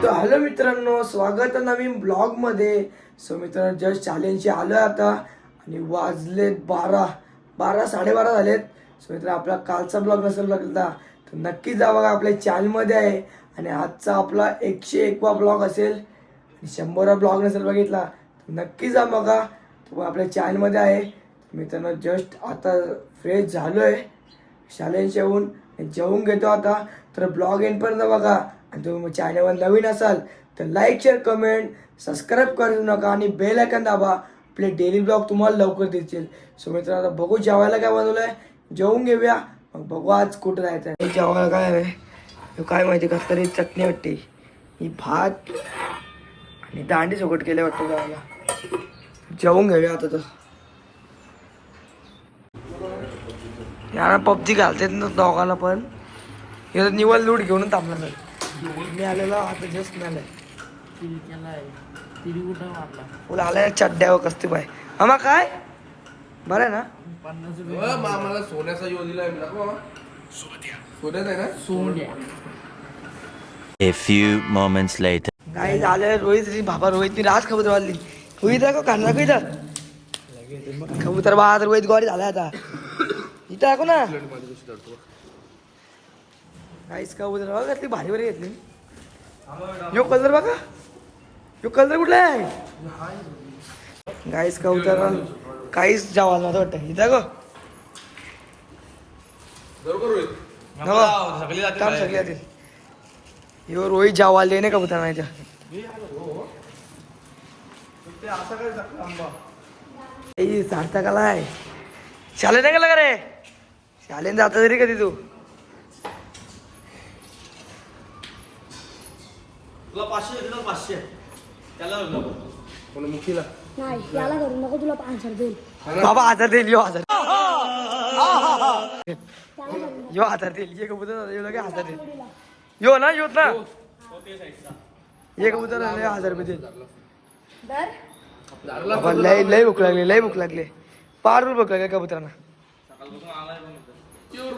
तो हॅलो मित्रांनो, स्वागत आहे नवीन ब्लॉग मध्ये. सो मित्रांनो, जस्ट चॅलेंजचे आलोय आता आणि वाजलेत 12:30 झालेत. सो मित्रांनो, आपला कालचा ब्लॉग नसेल बघितला तर नक्की जा बघा, आपल्या चॅनलमध्ये आहे. आणि आजचा आपला 101वा ब्लॉग असेल आणि 100वा ब्लॉग नसेल बघितला तर नक्की जा बघा, तो आपल्या चॅनलमध्ये आहे. मित्रांनो, जस्ट आता फ्रेश झालोय चॅलेंज येऊन, जेवून घेतो आता. तर ब्लॉग एंडपर्यंत बघा. आणि तुम्ही चॅनलवर नवीन असाल तर लाईक, शेअर, कमेंट, सबस्क्राईब करू नका आणि बेल आयकॉन दाबा. आपले डेली ब्लॉग तुम्हाला लवकर दिसतील. सो मित्रांनो, आता बघू जेवायला काय बनवलं आहे, जेवून घेऊया, मग बघू आज कुठं जायचं आहे. जेवायला काय आहे काय माहिती, कसं तरी चटणी वाटते, ही भात आणि दांडी सोबत केले वाटतं. जेवायला जेवून घेऊया आता. तर याला पबजी घालतात ना दोघांना पण. निवल लूट घेऊन थांबला नाही मी आलेला आता जस्ट मिळालाय. फुल आलाय चड्ड्यावर कसते बाय. मामा काय बरं आहे ना? 50 रुपये मामाला सोन्याचा यो दिलाय मामा. सोन्याचा आहे ना? सोन्या. A few moments later. काय झालं, रोहित बाबा रोहितनी राज कबूतर वाढली. रोहित आहे का कांदा का इथं कबूतर बाद रोहित गोरी झालाय आता. इथं ऐकू ना काहीच कबूतर बघा, ती भारी भारी घेतली. यो कलर बघा, यो कलर कुठला आहे गाईस. कबूतर काहीच जावाल नव्हतं वाटतं. इथं गो सगळी जातील. यो रोहित जावाल नाही कबूतर नाही सार्थक आला आहे. शाले नाही गेला का रे? शालेन जाता तरी कधी तू? तुला 500 त्याला मुखीला नाही याला करू नको, तुला 500 देईल. बाबा 1000 देईल. यो 1000 यो 1000 देईल. ये कबूतर यो लगे 1000 देईल. यो ना योत ना ये कबूतर 1000 रुपये देईल. बाबा लय लय भूक लागली, लय भूक लागली. 5 रुपये भूक लागली कबुतरांना.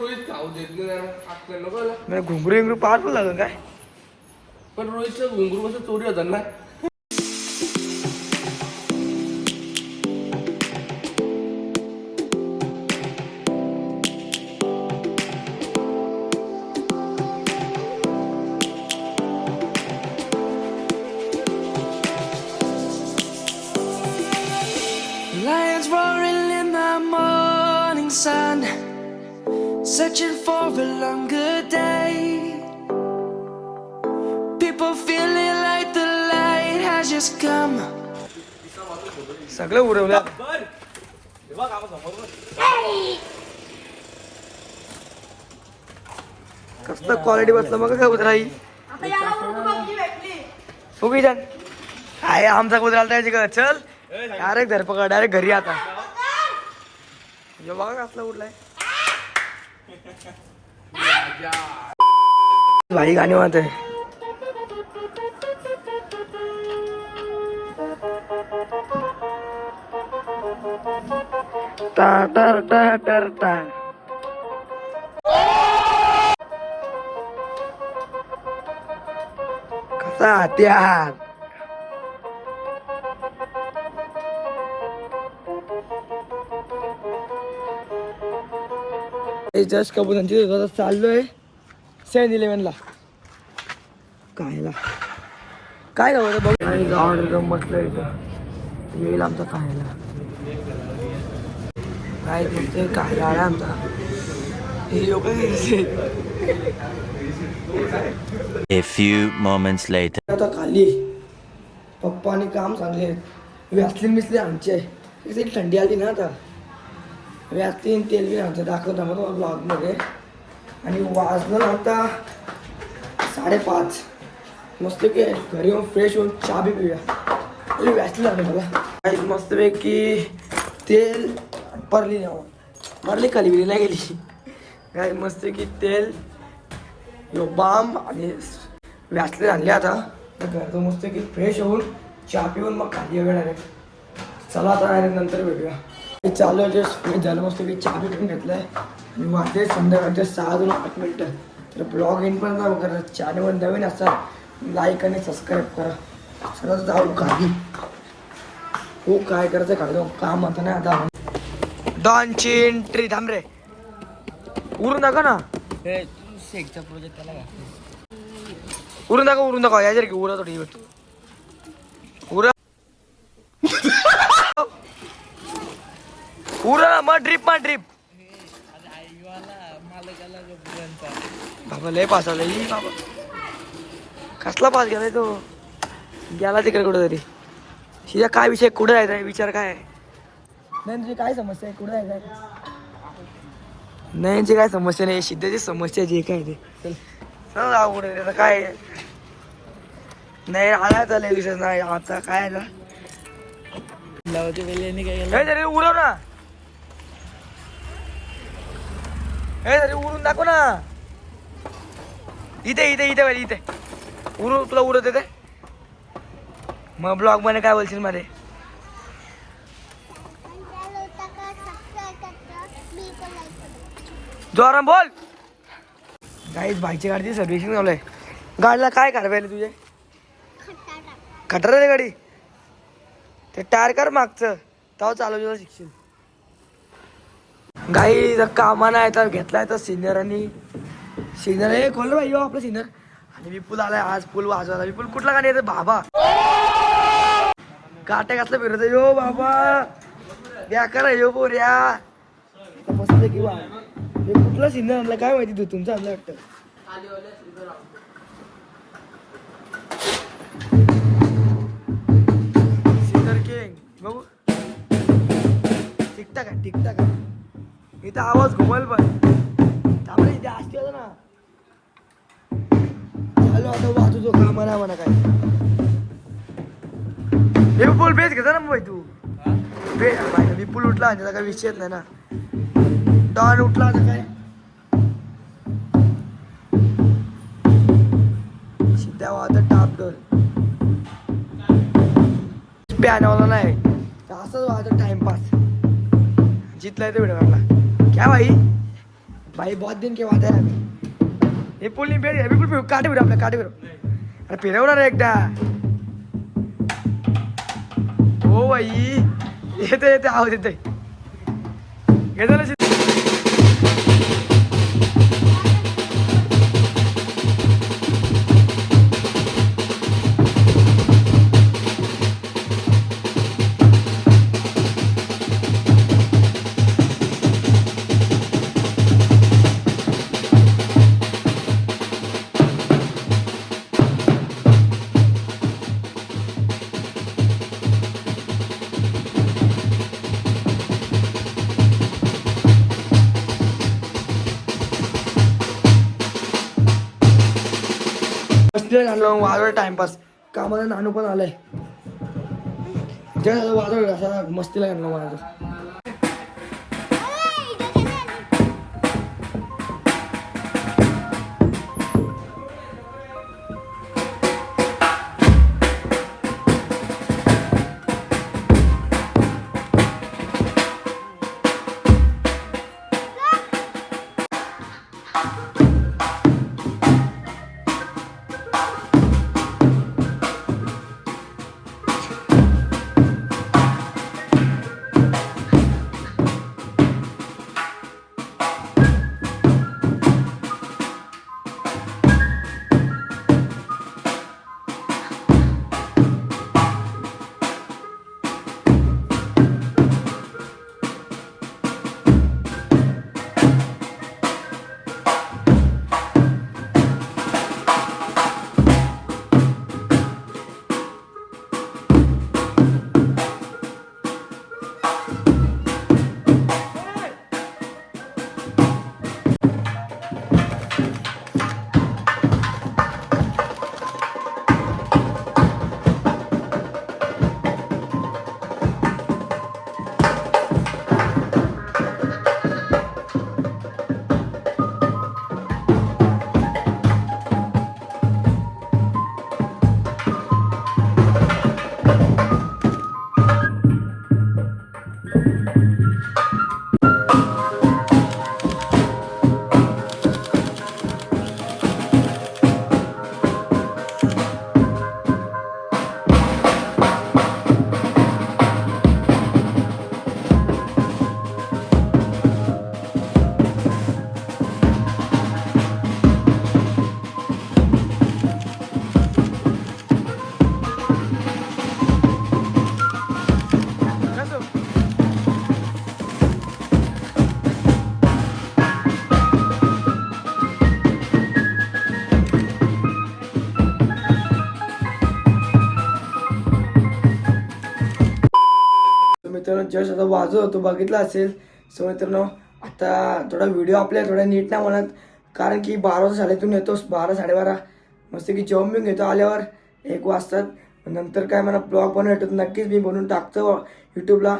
रोहित खाऊ देत नाही नको. मला घुंगरू विंगरू 5 रुपये लागलं काय? पण रोहितचं घुंगरू कसं चोरी होतात ना. Lions roaring in the morning sun, searching for a longer day. People feeling like the light has just come. सगळं उडवलं. कसं क्वालिटी बसलं मग काय उतराई उगी जाण. आहे आमचा कुत्रा त्याची का चल डायरेक्ट धरपकड, डायरेक्ट घरी. आता बघा कसला उडलाय भाई. गाणी म्हणत आहे टा टर टा टर टा. कसा हत्यार जस्ट कबूतरांची चाललोय 7-11 कायला काय गाव बघ. ऑर्डर मस्त येईल आमचा खायला. काय तुमचे काय आला आमचा हे लोक. A few moments later. आता खाली पप्पानी काम सांगले. वॅसलीन मिसले आमचे थंडी आली ना आता. वॅसलीन तेल बी आमचं दाखवता मग ब्लॉगमध्ये. आणि वाजलं आता 5:30. मस्त की घरी येऊन फ्रेश होऊन चहा बी पिऊया. वॅसलीन आले मला मस्तपैकी. तेल परली नाही भरली कलिबिली नाही गेली काय. मस्त की तेल यो बाम आणि वॅसलीन आणले. आता घरचं मस्त की फ्रेश होऊन चहा पिऊन मग खाली वेळ डायरेक्ट. चला आता डायरेक्ट नंतर भेटूया. चालू आहे जस्ट झालं मस्त की चहा पिऊन घेतलाय आणि वाजले संध्याकाळचे 6:08. तर ब्लॉग इन पण करा. चॅनलवर नवीन असाल लाईक आणि सबस्क्राईब करा. चला जाऊ गाडी. हो काय करायचं काढतो काम आता नाही आता. डॉनची एंट्री थांब रे. उरून दाखव ना. शेकचा प्रोजेक्ट त्याला उरून दाखव यायचं रे की उरा थोडी उरा उरा मग ड्रिप बाबा लय पास आला बाबा. कसला पास गेलाय तो. गेला तिकडे कुठं तरी. शिजा काय विषय कुठं जायचा विचार काय नाही तुझी काय समस्या आहे कुठं जायचं नाही यांची काय समस्या नाही सिद्धाची समस्या जे काय ते चल काय नाही आला चालेल विषय नाही आता काय तरी उरव ना. हे तरी उरून दाखव ना. इथे इथे इथे इथे उरू तुला उरत येते मग ब्लॉग मध्ये काय बोलशील मध्ये. जोराम बोल. गाईच बाईकची गाडीची सर्व्हिसिंग चालू गाडीला काय करायला तुझे खटर रे गाडी. ते टायर कर मागचं तेव्हा चालवलं शिकशील. गाई जर कामा नाही तर घेतलाय तर सिनियरांनी सिनियर हे खोल भाई आपलं सिनियर. आणि विपुल आलाय आज पूल वाजवायला. विपुल कुठला गाडी येते बाबा काटे घातलं फिरत यो बाबा द्या करा यो बोऱ्या मस्त किंवा हे कुठला सिनियर आणला काय माहिती तू तुमचं आणलं वाटतं. सिनियर किंग बघू टिकटाक आहे इथं आवाज घुमल पण त्यामुळे इथे असते होतं ना. चालू आता वाचतो कामा नाही म्हणा काय. हे विपुल बेस घेता ना भाई तू विपुल उठला त्याचा काही विषयच नाही ना. डॉन उठला आता काय सिद्धा वाजता टाप डोल प्यानवाला नाही असंच वाजता टाइमपास जितलाय तो व्हिडिओ काढला क्या भाई बहुत दिन के बाद है. विपुल ने बेड विपुल काटे फिर आपल्या काटे फिर अरे फिरवणार एकदा. हो भाई येते आवाज येते घेतलं. वाजवळ टाइमपास कामाला नानू पण आलाय वाजवळ असा मस्तीला घाललो मला. मित्रांनो जस्ट आता वाजत होतो बघितलं असेल. सो मित्रांनो आता थोडा व्हिडिओ आपल्या थोडा नीट नाही म्हणत, कारण की 12 शाळेतून येतो, 12 12:30 मस्त की जेवण बिवून घेतो, आल्यावर 1 वाजतात. नंतर काय मला ब्लॉग बनवतो नक्कीच मी बनवून टाकतो यूट्यूबला.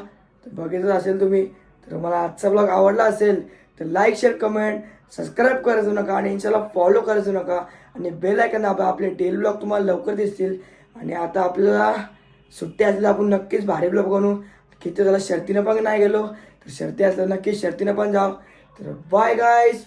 तर बघितलं असेल तुम्ही. तर मला आजचा ब्लॉग आवडला असेल तर लाईक शेअर कमेंट सबस्क्राईब करायचं नका आणि इन्स्टाला फॉलो करायचं नका आणि बेल आयकॉन दाबा. आपले डेली ब्लॉग तुम्हाला लवकर दिसतील. आणि आता आपल्याला सुट्टी असलेल्या आपण नक्कीच भारी ब्लॉग बनवू. किती त्याला शर्तीनं पण नाही गेलो तर शर्ती असलं नक्कीच शर्तीनं पण जाऊ. तर बाय गाईज.